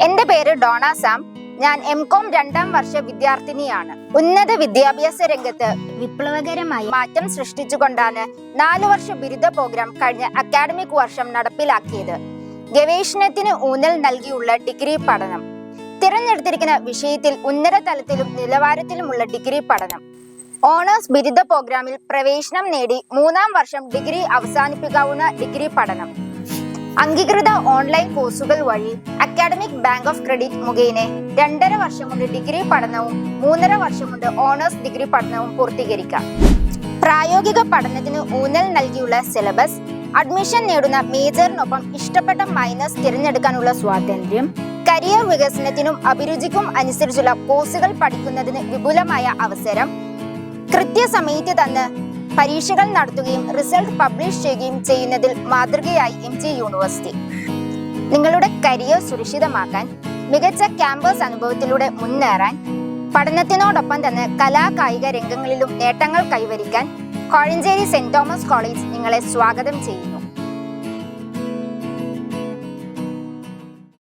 എന്റെ പേര് Donna Sam. ഞാൻ എംകോം 2ാം വർഷ വിദ്യാർത്ഥിനിയാണ്. ഉന്നത വിദ്യാഭ്യാസ രംഗത്ത് വിപ്ലവകരമായ മാറ്റം സൃഷ്ടിച്ചുകൊണ്ടാണ് 4 വർഷ ബിരുദ പ്രോഗ്രാം കഴിഞ്ഞ അക്കാഡമിക് വർഷം നടപ്പിലാക്കിയത്. ഗവേഷണത്തിന് ഊന്നൽ നൽകിയുള്ള ഡിഗ്രി പഠനം, തിരഞ്ഞെടുത്തിരിക്കുന്ന വിഷയത്തിൽ ഉന്നത തലത്തിലും നിലവാരത്തിലുമുള്ള ഡിഗ്രി പഠനം, ഓണേഴ്സ് ബിരുദ പ്രോഗ്രാമിൽ പ്രവേശനം നേടി 3ാം വർഷം ഡിഗ്രി അവസാനിപ്പിക്കാവുന്ന ഡിഗ്രി പഠനം, അംഗീകൃത ഓൺലൈൻ കോഴ്സുകൾ വഴി അക്കാഡമിക് ബാങ്ക് ഓഫ് ക്രെഡിറ്റ് മുഖേന 2.5 വർഷം കൊണ്ട് ഡിഗ്രി പഠനവും 3.5 വർഷം കൊണ്ട് ഓണേഴ്സ് ഡിഗ്രി പഠനവും പൂർത്തീകരിക്കാം. പ്രായോഗിക പഠനത്തിന് ഊന്നൽ നൽകിയുള്ള സിലബസ്, അഡ്മിഷൻ നേടുന്ന മേജറിനൊപ്പം ഇഷ്ടപ്പെട്ട മൈനേഴ്സ് തിരഞ്ഞെടുക്കാനുള്ള സ്വാതന്ത്ര്യം, കരിയർ വികസനത്തിനും അഭിരുചിക്കും അനുസരിച്ചുള്ള കോഴ്സുകൾ പഠിക്കുന്നതിന് വിപുലമായ അവസരം, കൃത്യസമയത്ത് തന്നെ പരീക്ഷകൾ നടത്തുകയും റിസൾട്ട് പബ്ലിഷ് ചെയ്യുകയും ചെയ്യുന്നതിൽ മാതൃകയായി MG യൂണിവേഴ്സിറ്റി. നിങ്ങളുടെ കരിയർ സുരക്ഷിതമാക്കാൻ, മികച്ച ക്യാമ്പസ് അനുഭവത്തിലൂടെ മുന്നേറാൻ, പഠനത്തിനോടൊപ്പം തന്നെ കലാകായിക രംഗങ്ങളിലും നേട്ടങ്ങൾ കൈവരിക്കാൻ കോഴഞ്ചേരി സെന്റ് തോമസ് കോളേജ് നിങ്ങളെ സ്വാഗതം ചെയ്യുന്നു.